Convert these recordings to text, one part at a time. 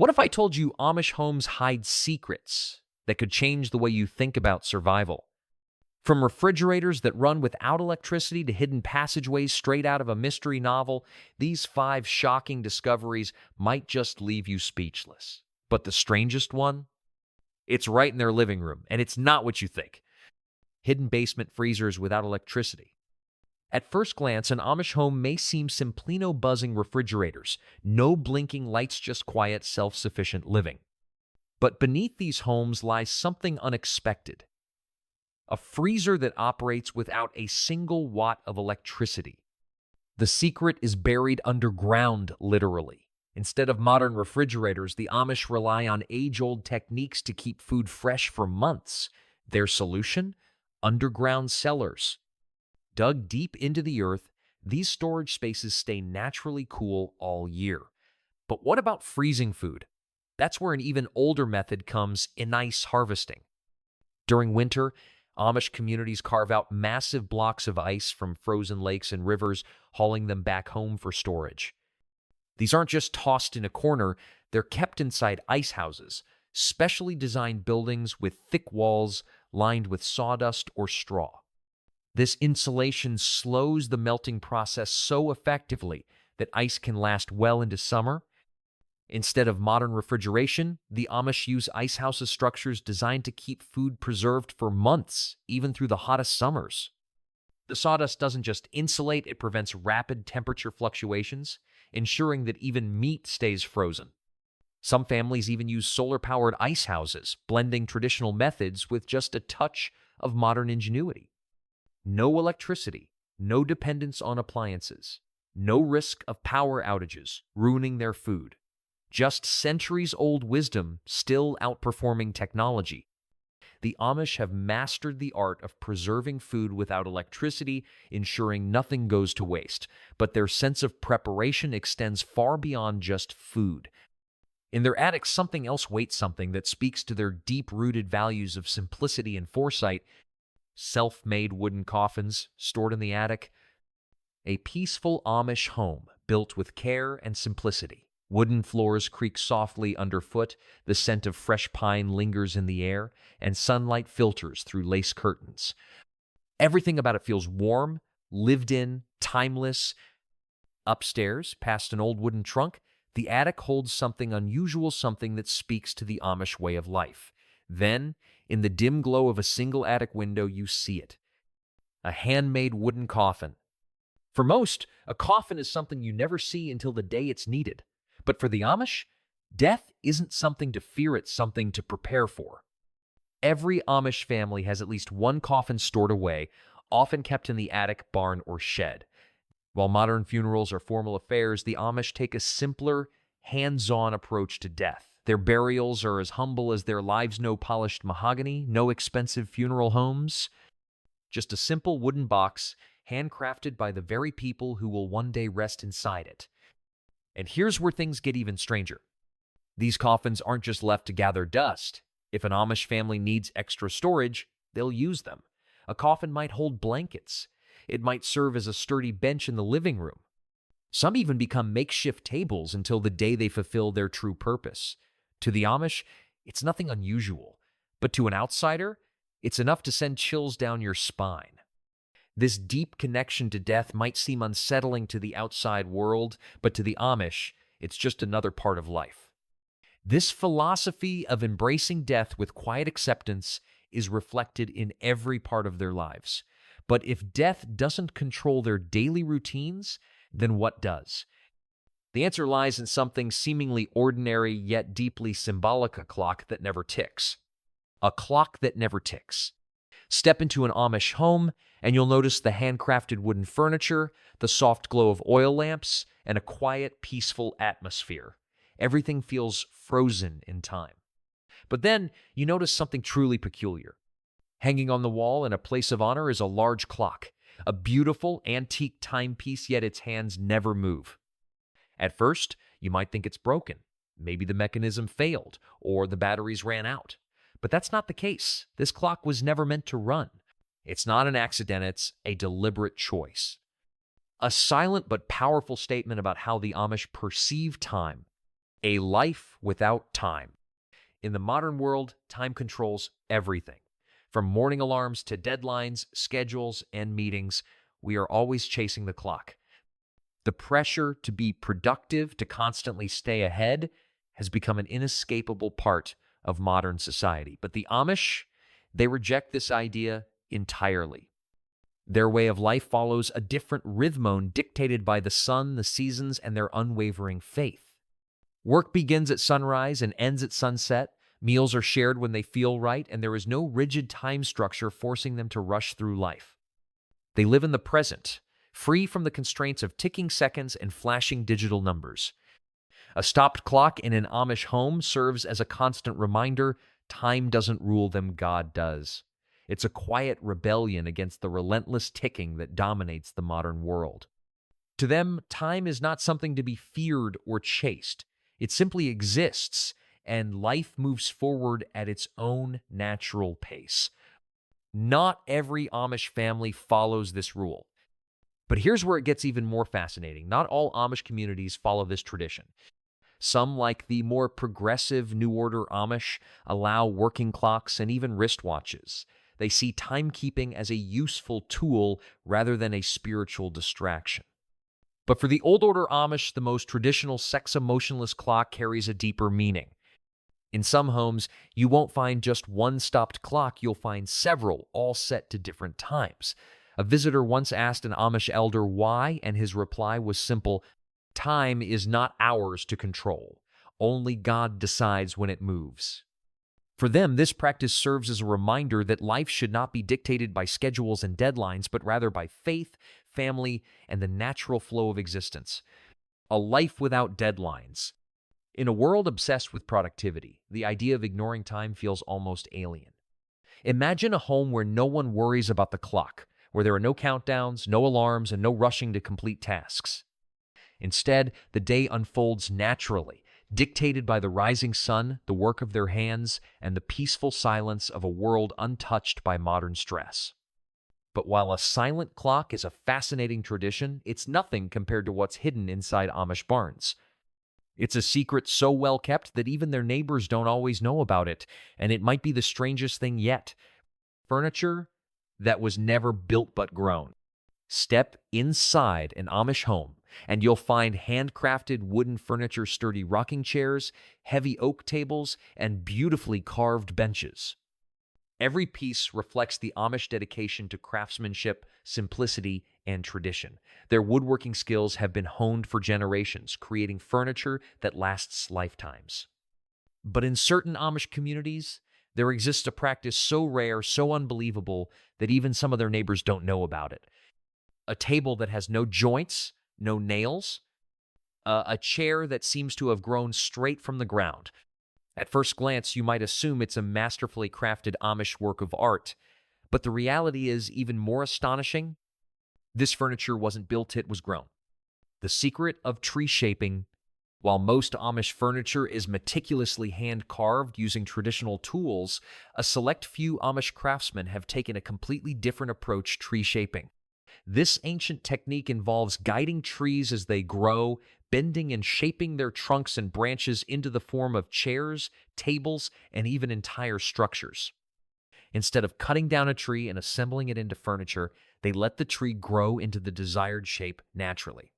What if I told you Amish homes hide secrets that could change the way you think about survival? From refrigerators that run without electricity to hidden passageways straight out of a mystery novel, these 5 shocking discoveries might just leave you speechless. But the strangest one? It's right in their living room, and it's not what you think. Hidden basement freezers without electricity. At first glance, an Amish home may seem Simplino buzzing refrigerators, no blinking lights, just quiet, self-sufficient living. But beneath these homes lies something unexpected. A freezer that operates without a single watt of electricity. The secret is buried underground, literally. Instead of modern refrigerators, the Amish rely on age-old techniques to keep food fresh for months. Their solution? Underground cellars. Dug deep into the earth, these storage spaces stay naturally cool all year. But what about freezing food? That's where an even older method comes: ice harvesting. During winter, Amish communities carve out massive blocks of ice from frozen lakes and rivers, hauling them back home for storage. These aren't just tossed in a corner, they're kept inside ice houses, specially designed buildings with thick walls lined with sawdust or straw. This insulation slows the melting process so effectively that ice can last well into summer. Instead of modern refrigeration, the Amish use ice houses, structures designed to keep food preserved for months, even through the hottest summers. The sawdust doesn't just insulate, it prevents rapid temperature fluctuations, ensuring that even meat stays frozen. Some families even use solar-powered ice houses, blending traditional methods with just a touch of modern ingenuity. No electricity, no dependence on appliances, no risk of power outages ruining their food. Just centuries-old wisdom still outperforming technology. The Amish have mastered the art of preserving food without electricity, ensuring nothing goes to waste. But their sense of preparation extends far beyond just food. In their attic, something else waits, something that speaks to their deep-rooted values of simplicity and foresight. Self-made wooden coffins stored in the attic. A peaceful Amish home built with care and simplicity. Wooden floors creak softly underfoot, the scent of fresh pine lingers in the air, and sunlight filters through lace curtains. Everything about it feels warm, lived in, timeless. Upstairs, past an old wooden trunk, the attic holds something unusual, something that speaks to the Amish way of life. Then, in the dim glow of a single attic window, you see it. A handmade wooden coffin. For most, a coffin is something you never see until the day it's needed. But for the Amish, death isn't something to fear, it's something to prepare for. Every Amish family has at least one coffin stored away, often kept in the attic, barn, or shed. While modern funerals are formal affairs, the Amish take a simpler, hands-on approach to death. Their burials are as humble as their lives: no polished mahogany, no expensive funeral homes. Just a simple wooden box, handcrafted by the very people who will one day rest inside it. And here's where things get even stranger. These coffins aren't just left to gather dust. If an Amish family needs extra storage, they'll use them. A coffin might hold blankets. It might serve as a sturdy bench in the living room. Some even become makeshift tables until the day they fulfill their true purpose. To the Amish, it's nothing unusual. But to an outsider, it's enough to send chills down your spine. This deep connection to death might seem unsettling to the outside world, but to the Amish, it's just another part of life. This philosophy of embracing death with quiet acceptance is reflected in every part of their lives. But if death doesn't control their daily routines, then what does? The answer lies in something seemingly ordinary yet deeply symbolic: a clock that never ticks. A clock that never ticks. Step into an Amish home, and you'll notice the handcrafted wooden furniture, the soft glow of oil lamps, and a quiet, peaceful atmosphere. Everything feels frozen in time. But then you notice something truly peculiar. Hanging on the wall in a place of honor is a large clock, a beautiful, antique timepiece, yet its hands never move. At first, you might think it's broken. Maybe the mechanism failed, or the batteries ran out. But that's not the case. This clock was never meant to run. It's not an accident, it's a deliberate choice. A silent but powerful statement about how the Amish perceive time. A life without time. In the modern world, time controls everything. From morning alarms to deadlines, schedules, and meetings, we are always chasing the clock. The pressure to be productive, to constantly stay ahead, has become an inescapable part of modern society. But the Amish, they reject this idea entirely. Their way of life follows a different rhythmone dictated by the sun, the seasons, and their unwavering faith. Work begins at sunrise and ends at sunset. Meals are shared when they feel right, and there is no rigid time structure forcing them to rush through life. They live in the present, free from the constraints of ticking seconds and flashing digital numbers. A stopped clock in an Amish home serves as a constant reminder time doesn't rule them, God does. It's a quiet rebellion against the relentless ticking that dominates the modern world. To them, time is not something to be feared or chased. It simply exists, and life moves forward at its own natural pace. Not every Amish family follows this rule. But here's where it gets even more fascinating. Not all Amish communities follow this tradition. Some, like the more progressive New Order Amish, allow working clocks and even wristwatches. They see timekeeping as a useful tool rather than a spiritual distraction. But for the Old Order Amish, the most traditional sex-emotionless clock carries a deeper meaning. In some homes, you won't find just one stopped clock, you'll find several, all set to different times. A visitor once asked an Amish elder why, and his reply was simple: time is not ours to control. Only God decides when it moves. For them, this practice serves as a reminder that life should not be dictated by schedules and deadlines, but rather by faith, family, and the natural flow of existence. A life without deadlines. In a world obsessed with productivity, the idea of ignoring time feels almost alien. Imagine a home where no one worries about the clock, where there are no countdowns, no alarms, and no rushing to complete tasks. Instead, the day unfolds naturally, dictated by the rising sun, the work of their hands, and the peaceful silence of a world untouched by modern stress. But while a silent clock is a fascinating tradition, it's nothing compared to what's hidden inside Amish barns. It's a secret so well kept that even their neighbors don't always know about it, and it might be the strangest thing yet. Furniture that was never built but grown. Step inside an Amish home, and you'll find handcrafted wooden furniture, sturdy rocking chairs, heavy oak tables, and beautifully carved benches. Every piece reflects the Amish dedication to craftsmanship, simplicity, and tradition. Their woodworking skills have been honed for generations, creating furniture that lasts lifetimes. But in certain Amish communities, there exists a practice so rare, so unbelievable, that even some of their neighbors don't know about it. A table that has no joints, no nails, a chair that seems to have grown straight from the ground. At first glance, you might assume it's a masterfully crafted Amish work of art, but the reality is even more astonishing. This furniture wasn't built, it was grown. The secret of tree shaping. While most Amish furniture is meticulously hand-carved using traditional tools, a select few Amish craftsmen have taken a completely different approach tree shaping. This ancient technique involves guiding trees as they grow, bending and shaping their trunks and branches into the form of chairs, tables, and even entire structures. Instead of cutting down a tree and assembling it into furniture, they let the tree grow into the desired shape naturally.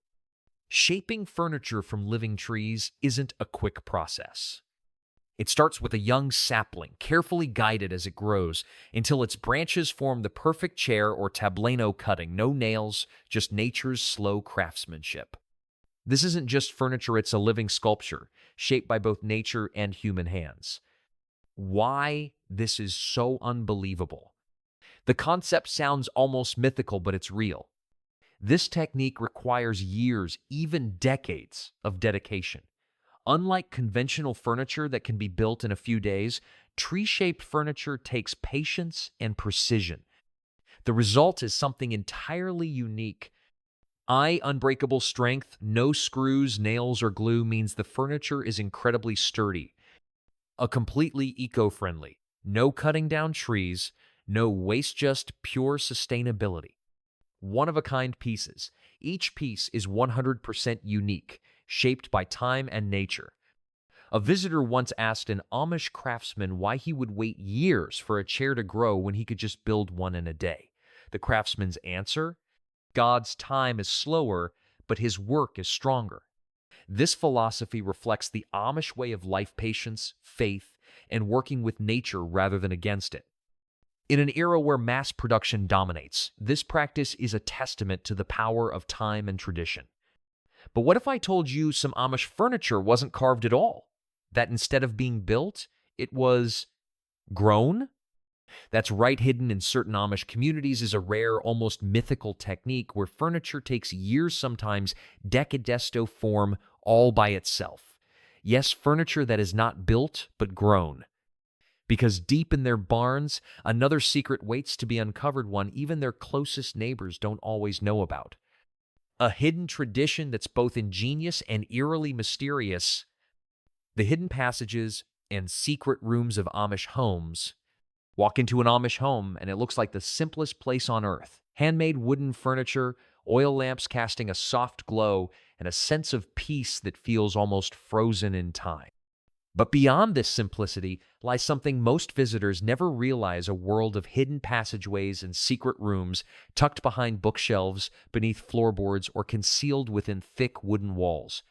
Shaping furniture from living trees isn't a quick process. It starts with a young sapling, carefully guided as it grows, until its branches form the perfect chair or tablano cutting. No nails, just nature's slow craftsmanship. This isn't just furniture, it's a living sculpture, shaped by both nature and human hands. Why this is so unbelievable? The concept sounds almost mythical, but it's real. This technique requires years, even decades, of dedication. Unlike conventional furniture that can be built in a few days, tree-shaped furniture takes patience and precision. The result is something entirely unique. Unbreakable strength, no screws, nails, or glue means the furniture is incredibly sturdy. Completely eco-friendly. No cutting down trees, no waste, just pure sustainability. One-of-a-kind pieces. Each piece is 100% unique, shaped by time and nature. A visitor once asked an Amish craftsman why he would wait years for a chair to grow when he could just build one in a day. The craftsman's answer? God's time is slower, but his work is stronger. This philosophy reflects the Amish way of life patience, faith, and working with nature rather than against it. In an era where mass production dominates, this practice is a testament to the power of time and tradition. But what if I told you some Amish furniture wasn't carved at all? That instead of being built, it was grown? That's right, hidden in certain Amish communities is a rare, almost mythical technique where furniture takes years, sometimes decadesto form all by itself. Yes, furniture that is not built, but grown. Because deep in their barns, another secret waits to be uncovered, one even their closest neighbors don't always know about. A hidden tradition that's both ingenious and eerily mysterious. The hidden passages and secret rooms of Amish homes. Walk into an Amish home, and it looks like the simplest place on earth. Handmade wooden furniture, oil lamps casting a soft glow, and a sense of peace that feels almost frozen in time. But beyond this simplicity lies something most visitors never realize, a world of hidden passageways and secret rooms tucked behind bookshelves, beneath floorboards, or concealed within thick wooden walls.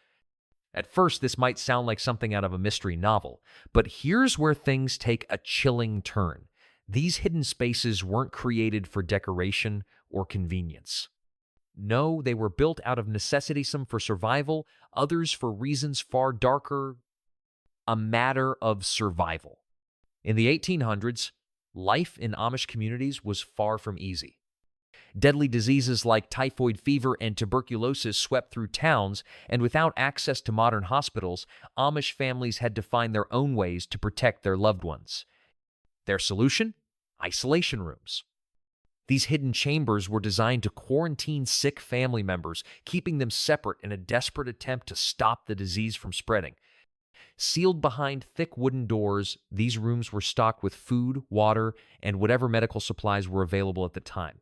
At first, this might sound like something out of a mystery novel, but here's where things take a chilling turn. These hidden spaces weren't created for decoration or convenience. No, they were built out of necessity, some for survival, others for reasons far darker, a matter of survival. In the 1800s, life in Amish communities was far from easy. Deadly diseases like typhoid fever and tuberculosis swept through towns, and without access to modern hospitals, Amish families had to find their own ways to protect their loved ones. Their solution? Isolation rooms. These hidden chambers were designed to quarantine sick family members, keeping them separate in a desperate attempt to stop the disease from spreading. Sealed behind thick wooden doors, these rooms were stocked with food, water, and whatever medical supplies were available at the time.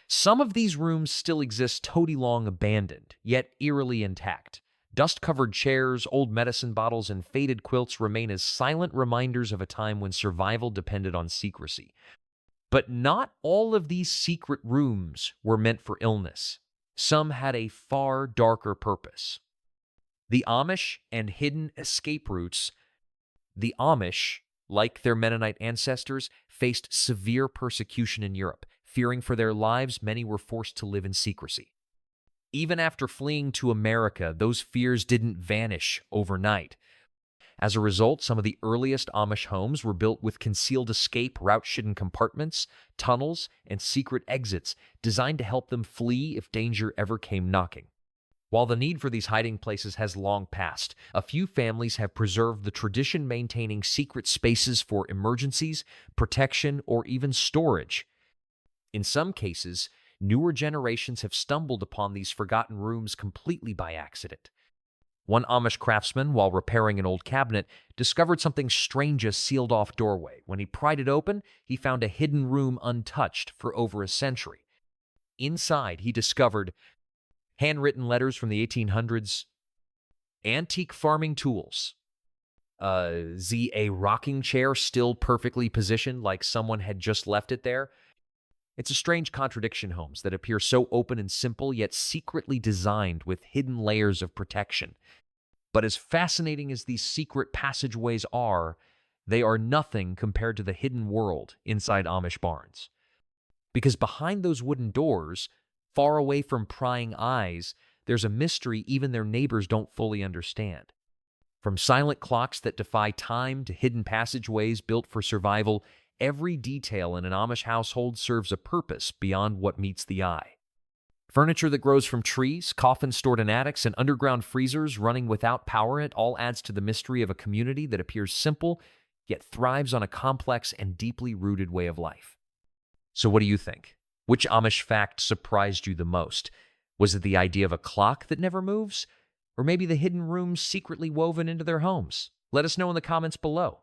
Some of these rooms still exist, toady long abandoned, yet eerily intact. Dust-covered chairs, old medicine bottles, and faded quilts remain as silent reminders of a time when survival depended on secrecy. But not all of these secret rooms were meant for illness. Some had a far darker purpose. The Amish and hidden escape routes. The Amish, like their Mennonite ancestors, faced severe persecution in Europe. Fearing for their lives, many were forced to live in secrecy. Even after fleeing to America, those fears didn't vanish overnight. As a result, some of the earliest Amish homes were built with concealed escape routes, hidden compartments, tunnels, and secret exits designed to help them flee if danger ever came knocking. While the need for these hiding places has long passed, a few families have preserved the tradition, maintaining secret spaces for emergencies, protection, or even storage. In some cases, newer generations have stumbled upon these forgotten rooms completely by accident. One Amish craftsman, while repairing an old cabinet, discovered something strange, a sealed-off doorway. When he pried it open, he found a hidden room untouched for over a century. Inside, he discovered handwritten letters from the 1800s, antique farming tools, a rocking chair still perfectly positioned like someone had just left it there. It's a strange contradiction, homes that appear so open and simple, yet secretly designed with hidden layers of protection. But as fascinating as these secret passageways are, they are nothing compared to the hidden world inside Amish barns. Because behind those wooden doors, far away from prying eyes, there's a mystery even their neighbors don't fully understand. From silent clocks that defy time to hidden passageways built for survival, every detail in an Amish household serves a purpose beyond what meets the eye. Furniture that grows from trees, coffins stored in attics, and underground freezers running without power, it all adds to the mystery of a community that appears simple, yet thrives on a complex and deeply rooted way of life. So what do you think? Which Amish fact surprised you the most? Was it the idea of a clock that never moves? Or maybe the hidden rooms secretly woven into their homes? Let us know in the comments below.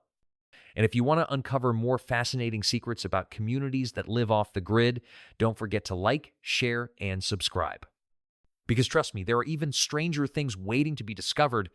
And if you want to uncover more fascinating secrets about communities that live off the grid, don't forget to like, share, and subscribe. Because trust me, there are even stranger things waiting to be discovered